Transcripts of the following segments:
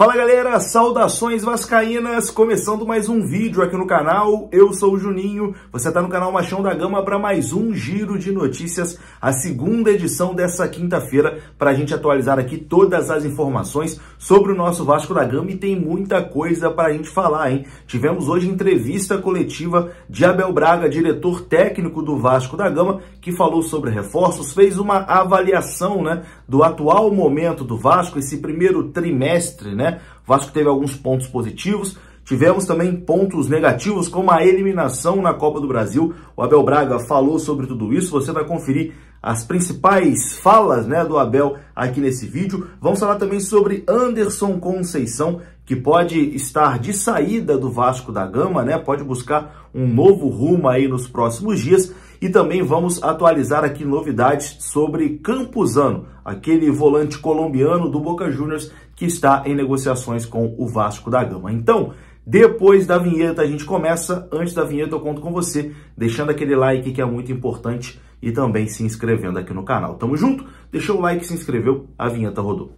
Fala galera, saudações vascaínas, começando mais um vídeo aqui no canal, eu sou o Juninho, você está no canal Machão da Gama para mais um giro de notícias, a segunda edição dessa quinta-feira, para a gente atualizar aqui todas as informações sobre o nosso Vasco da Gama e tem muita coisa para a gente falar, hein? Tivemos hoje entrevista coletiva de Abel Braga, diretor técnico do Vasco da Gama, que falou sobre reforços, fez uma avaliação, né, do atual momento do Vasco, esse primeiro trimestre, né? O Vasco teve alguns pontos positivos, tivemos também pontos negativos, como a eliminação na Copa do Brasil. O Abel Braga falou sobre tudo isso, você vai conferir as principais falas, né, do Abel aqui nesse vídeo. Vamos falar também sobre Anderson Conceição, que pode estar de saída do Vasco da Gama, né? Pode buscar um novo rumo aí nos próximos dias. E também vamos atualizar aqui novidades sobre Campuzano, aquele volante colombiano do Boca Juniors que está em negociações com o Vasco da Gama. Então, depois da vinheta a gente começa. Antes da vinheta eu conto com você, deixando aquele like que é muito importante e também se inscrevendo aqui no canal. Tamo junto? Deixou o like, se inscreveu, a vinheta rodou.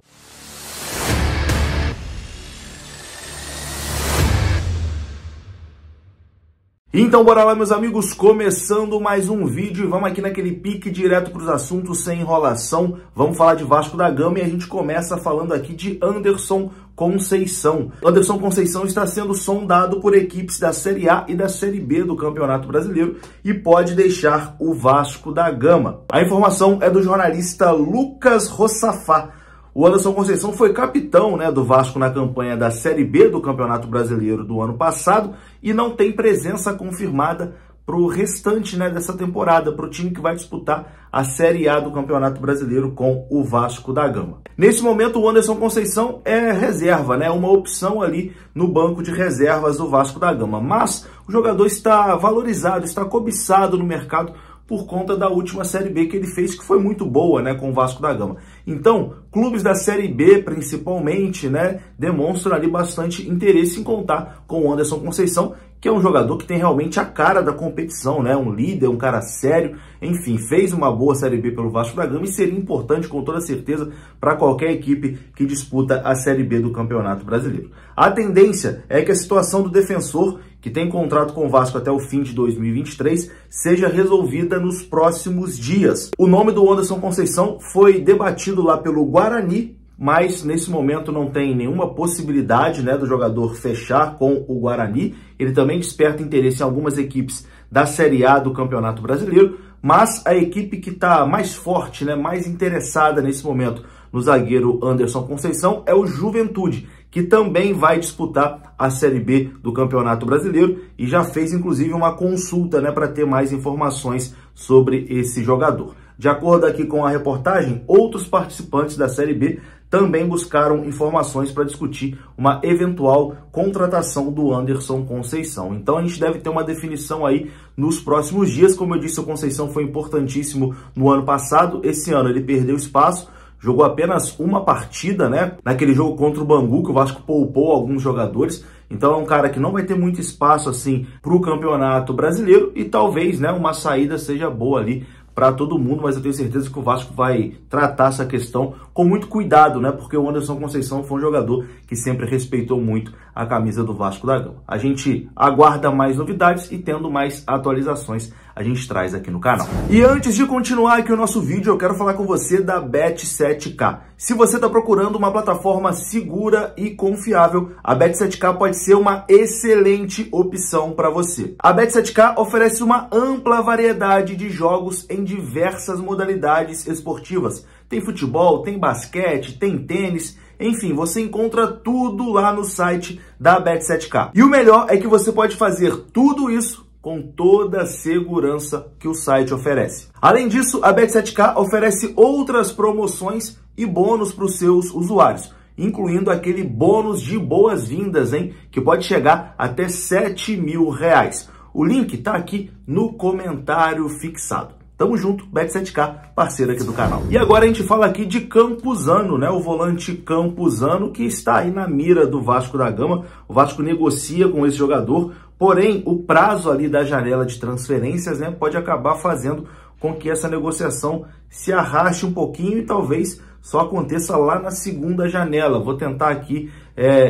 Então bora lá, meus amigos, começando mais um vídeo e vamos aqui naquele pique direto para os assuntos sem enrolação. Vamos falar de Vasco da Gama e a gente começa falando aqui de Anderson Conceição. Anderson Conceição está sendo sondado por equipes da Série A e da Série B do Campeonato Brasileiro e pode deixar o Vasco da Gama. A informação é do jornalista Lucas Rossafá. O Anderson Conceição foi capitão, né, do Vasco na campanha da Série B do Campeonato Brasileiro do ano passado e não tem presença confirmada para o restante, né, dessa temporada, para o time que vai disputar a Série A do Campeonato Brasileiro com o Vasco da Gama. Nesse momento, o Anderson Conceição é reserva, né, uma opção ali no banco de reservas do Vasco da Gama, mas o jogador está valorizado, está cobiçado no mercado por conta da última Série B que ele fez, que foi muito boa, né, com o Vasco da Gama. Então, clubes da Série B, principalmente, né, demonstram ali bastante interesse em contar com o Anderson Conceição, que é um jogador que tem realmente a cara da competição, né, um líder, um cara sério, enfim, fez uma boa Série B pelo Vasco da Gama e seria importante, com toda certeza, para qualquer equipe que disputa a Série B do Campeonato Brasileiro. A tendência é que a situação do defensor, que tem contrato com o Vasco até o fim de 2023, seja resolvida nos próximos dias. O nome do Anderson Conceição foi debatido lá pelo Guarani, mas nesse momento não tem nenhuma possibilidade, né, do jogador fechar com o Guarani. Ele também desperta interesse em algumas equipes da Série A do Campeonato Brasileiro, mas a equipe que está mais forte, né, mais interessada nesse momento no zagueiro Anderson Conceição é o Juventude, que também vai disputar a Série B do Campeonato Brasileiro e já fez inclusive uma consulta, né, para ter mais informações sobre esse jogador. De acordo aqui com a reportagem, outros participantes da Série B também buscaram informações para discutir uma eventual contratação do Anderson Conceição. Então a gente deve ter uma definição aí nos próximos dias. Como eu disse, o Conceição foi importantíssimo no ano passado, esse ano ele perdeu espaço, jogou apenas uma partida, né, naquele jogo contra o Bangu, que o Vasco poupou alguns jogadores. Então é um cara que não vai ter muito espaço assim para o Campeonato Brasileiro e talvez, né, uma saída seja boa ali para todo mundo, mas eu tenho certeza que o Vasco vai tratar essa questão com muito cuidado, né? Porque o Anderson Conceição foi um jogador que sempre respeitou muito a camisa do Vasco da Gama. A gente aguarda mais novidades e tendo mais atualizações a gente traz aqui no canal. E antes de continuar aqui o nosso vídeo, eu quero falar com você da Bet7k. Se você está procurando uma plataforma segura e confiável, a Bet7k pode ser uma excelente opção para você. A Bet7k oferece uma ampla variedade de jogos em diversas modalidades esportivas. Tem futebol, tem basquete, tem tênis, enfim, você encontra tudo lá no site da Bet7k. E o melhor é que você pode fazer tudo isso com toda a segurança que o site oferece. Além disso, a Bet7k oferece outras promoções e bônus para os seus usuários, incluindo aquele bônus de boas-vindas, hein, que pode chegar até R$7.000. O link está aqui no comentário fixado. Tamo junto, Bet7k, parceiro aqui do canal. E agora a gente fala aqui de Campuzano, né? O volante Campuzano, que está aí na mira do Vasco da Gama. O Vasco negocia com esse jogador, porém o prazo ali da janela de transferências, né, pode acabar fazendo com que essa negociação se arraste um pouquinho e talvez só aconteça lá na segunda janela. Vou tentar aqui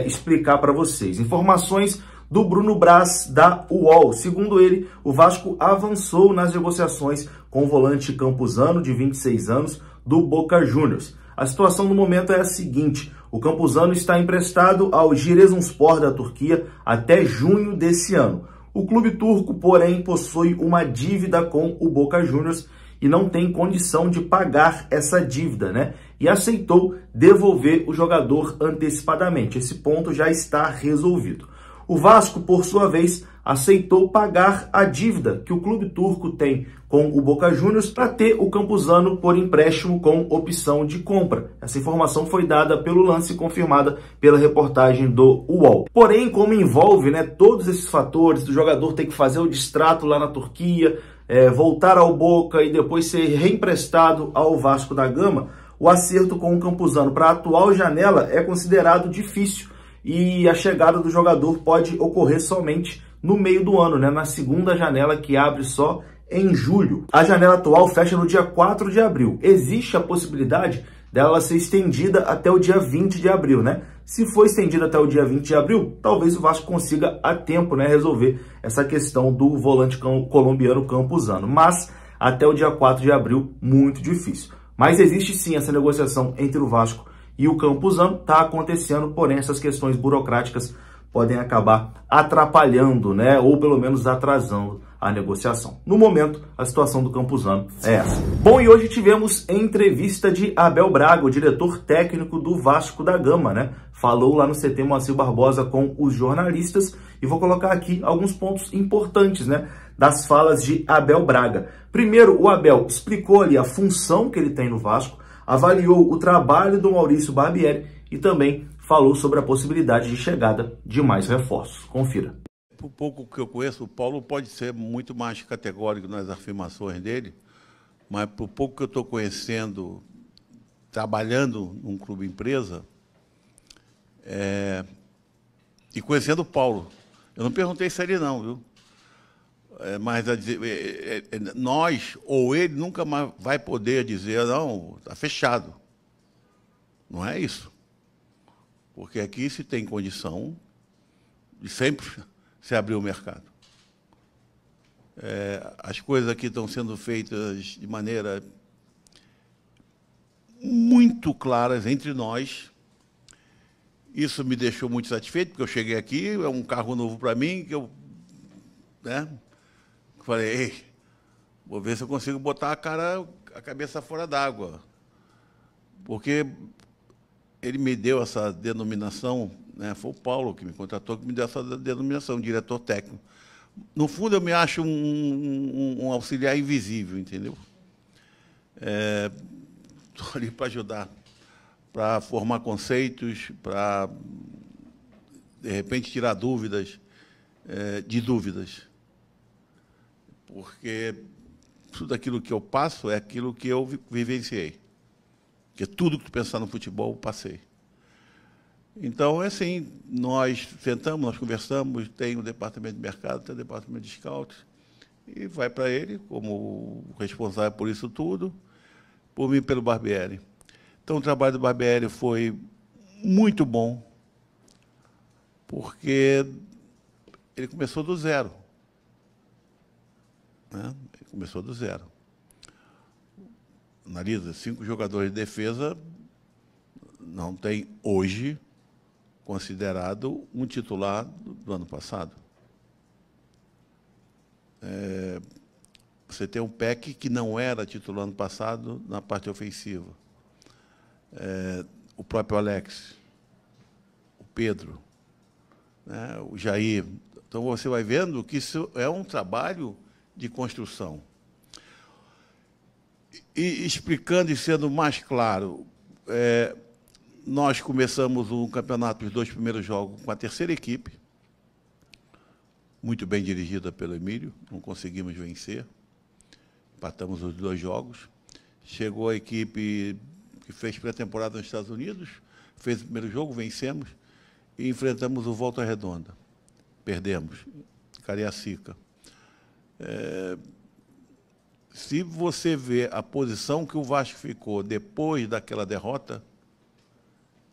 explicar para vocês. Informações do Bruno Braz, da UOL. Segundo ele, o Vasco avançou nas negociações com o volante Campuzano, de 26 anos, do Boca Juniors. A situação no momento é a seguinte: o Campuzano está emprestado ao Giresunspor da Turquia até junho desse ano. O clube turco, porém, possui uma dívida com o Boca Juniors e não tem condição de pagar essa dívida, né? E aceitou devolver o jogador antecipadamente. Esse ponto já está resolvido. O Vasco, por sua vez, aceitou pagar a dívida que o clube turco tem com o Boca Juniors para ter o Campuzano por empréstimo com opção de compra. Essa informação foi dada pelo Lance, confirmada pela reportagem do UOL. Porém, como envolve, né, todos esses fatores, do jogador ter que fazer o distrato lá na Turquia, voltar ao Boca e depois ser reemprestado ao Vasco da Gama, o acerto com o Campuzano para a atual janela é considerado difícil e a chegada do jogador pode ocorrer somente no meio do ano, né, na segunda janela, que abre só em julho. A janela atual fecha no dia 4 de abril. Existe a possibilidade dela ser estendida até o dia 20 de abril, né? Se for estendida até o dia 20 de abril, talvez o Vasco consiga a tempo, né, resolver essa questão do volante colombiano Campuzano. Mas até o dia 4 de abril, muito difícil. Mas existe sim essa negociação entre o Vasco e o Campuzano, está acontecendo, porém essas questões burocráticas podem acabar atrapalhando, né, ou pelo menos atrasando a negociação. No momento, a situação do Campuzano é essa. Bom, e hoje tivemos entrevista de Abel Braga, o diretor técnico do Vasco da Gama, né? Falou lá no CT Moacir Barbosa com os jornalistas e vou colocar aqui alguns pontos importantes, né, das falas de Abel Braga. Primeiro, o Abel explicou ali a função que ele tem no Vasco, avaliou o trabalho do Maurício Barbieri e também falou sobre a possibilidade de chegada de mais reforços. Confira. Por pouco que eu conheço, o Paulo pode ser muito mais categórico nas afirmações dele, mas por pouco que eu estou conhecendo, trabalhando num clube empresa, e conhecendo o Paulo, eu não perguntei se ele não, viu? Mas nós ou ele nunca mais vai poder dizer, não, está fechado. Não é isso. Porque aqui se tem condição de sempre se abrir o mercado. As coisas aqui estão sendo feitas de maneira muito claras entre nós. Isso me deixou muito satisfeito, porque eu cheguei aqui, é um carro novo para mim, que eu, né, falei, ei, vou ver se eu consigo botar a cabeça fora d'água. Porque ele me deu essa denominação, né, foi o Paulo que me contratou, que me deu essa denominação, diretor técnico. No fundo, eu me acho um auxiliar invisível, entendeu? Estou ali para ajudar, para formar conceitos, para, de repente, tirar dúvidas, de dúvidas. Porque tudo aquilo que eu passo é aquilo que eu vivenciei. Porque tudo que tu pensar no futebol, eu passei. Então, é assim, nós sentamos, nós conversamos, tem o departamento de mercado, tem o departamento de scouts, e vai para ele como responsável por isso tudo, por mim e pelo Barbieri. Então, o trabalho do Barbieri foi muito bom, porque ele começou do zero. Né? Ele começou do zero. Analisa, 5 jogadores de defesa não tem hoje considerado um titular do ano passado. Você tem um Peck que não era titular ano passado na parte ofensiva. O próprio Alex, o Pedro, né, o Jair. Então, você vai vendo que isso é um trabalho de construção. E explicando e sendo mais claro, nós começamos o campeonato, os 2 primeiros jogos, com a terceira equipe, muito bem dirigida pelo Emílio, não conseguimos vencer, empatamos os 2 jogos. Chegou a equipe que fez pré-temporada nos Estados Unidos, fez o primeiro jogo, vencemos, e enfrentamos o Volta Redonda. Perdemos, Cariacica. se você vê a posição que o Vasco ficou depois daquela derrota,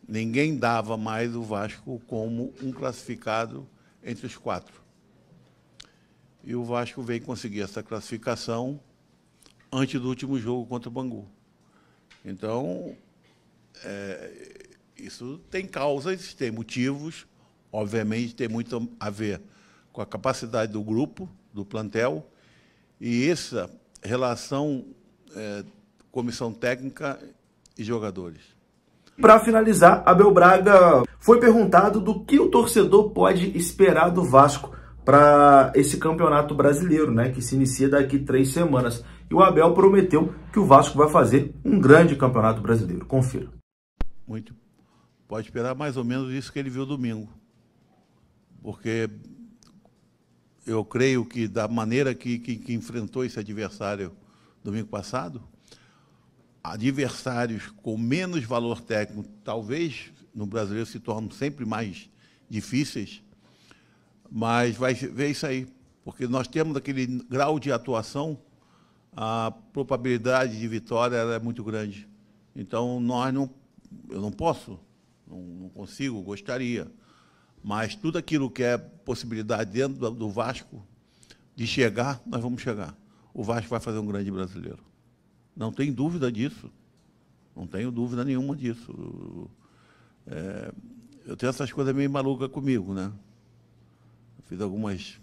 ninguém dava mais o Vasco como um classificado entre os 4. E o Vasco veio conseguir essa classificação antes do último jogo contra o Bangu. Então, isso tem causas, tem motivos, obviamente tem muito a ver com a capacidade do grupo, do plantel, e essa relação comissão técnica e jogadores. Para finalizar, Abel Braga foi perguntado do que o torcedor pode esperar do Vasco para esse campeonato brasileiro, né, que se inicia daqui 3 semanas. E o Abel prometeu que o Vasco vai fazer um grande campeonato brasileiro. Confira. Muito. Pode esperar mais ou menos isso que ele viu domingo. Porque eu creio que da maneira que enfrentou esse adversário domingo passado, adversários com menos valor técnico, talvez no brasileiro se tornam sempre mais difíceis, mas vai ver isso aí, porque nós temos aquele grau de atuação, a probabilidade de vitória é muito grande. Então, eu não posso, não consigo, gostaria, mas tudo aquilo que é possibilidade dentro do Vasco de chegar, nós vamos chegar. O Vasco vai fazer um grande brasileiro. Não tem dúvida disso. Não tenho dúvida nenhuma disso. Eu tenho essas coisas meio malucas comigo, né? Eu fiz algumas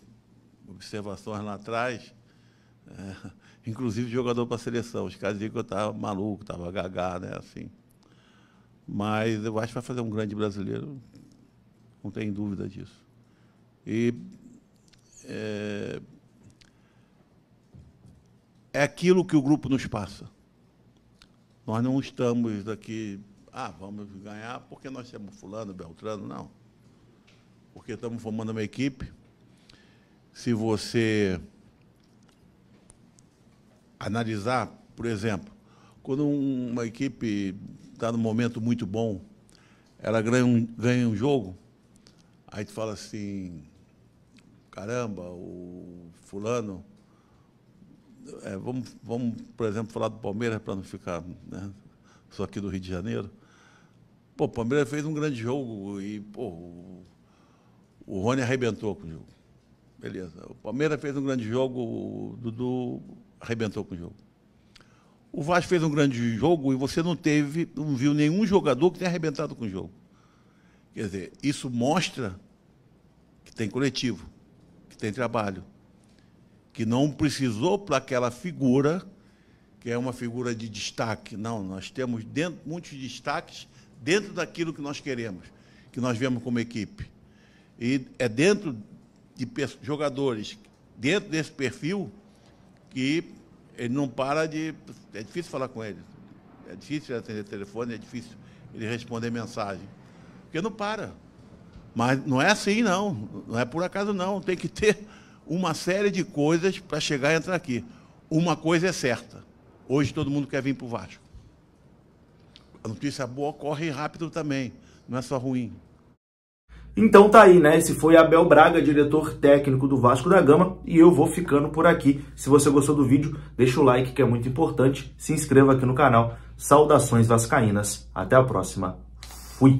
observações lá atrás, inclusive jogador para a seleção. Os caras diziam que eu estava maluco, estava gagá, né? Assim. Mas eu acho que vai fazer um grande brasileiro. Não tenho dúvida disso. E é aquilo que o grupo nos passa. Nós não estamos aqui, vamos ganhar porque nós temos fulano, beltrano, não. Porque estamos formando uma equipe. Se você analisar, por exemplo, quando uma equipe está num momento muito bom, ela ganha um jogo, aí tu fala assim, caramba, o fulano... Vamos, por exemplo, falar do Palmeiras, para não ficar, né, só aqui do Rio de Janeiro. Pô, o Palmeiras fez um grande jogo e, pô, o Rony arrebentou com o jogo. Beleza. O Palmeiras fez um grande jogo, o Dudu arrebentou com o jogo. O Vasco fez um grande jogo e você não viu nenhum jogador que tenha arrebentado com o jogo. Quer dizer, isso mostra que tem coletivo, que tem trabalho, que não precisou para aquela figura, que é uma figura de destaque. Não, nós temos muitos destaques dentro daquilo que nós queremos, que nós vemos como equipe. E é dentro de jogadores, dentro desse perfil, que ele não para de... É difícil falar com ele, é difícil atender telefone, é difícil ele responder mensagem, porque não para. Mas não é assim, não. Não é por acaso, não. Tem que ter uma série de coisas para chegar e entrar aqui. Uma coisa é certa. Hoje todo mundo quer vir para o Vasco. A notícia boa corre rápido também. Não é só ruim. Então tá aí, né? Esse foi Abel Braga, diretor técnico do Vasco da Gama. E eu vou ficando por aqui. Se você gostou do vídeo, deixa o like, que é muito importante. Se inscreva aqui no canal. Saudações vascaínas. Até a próxima. Fui!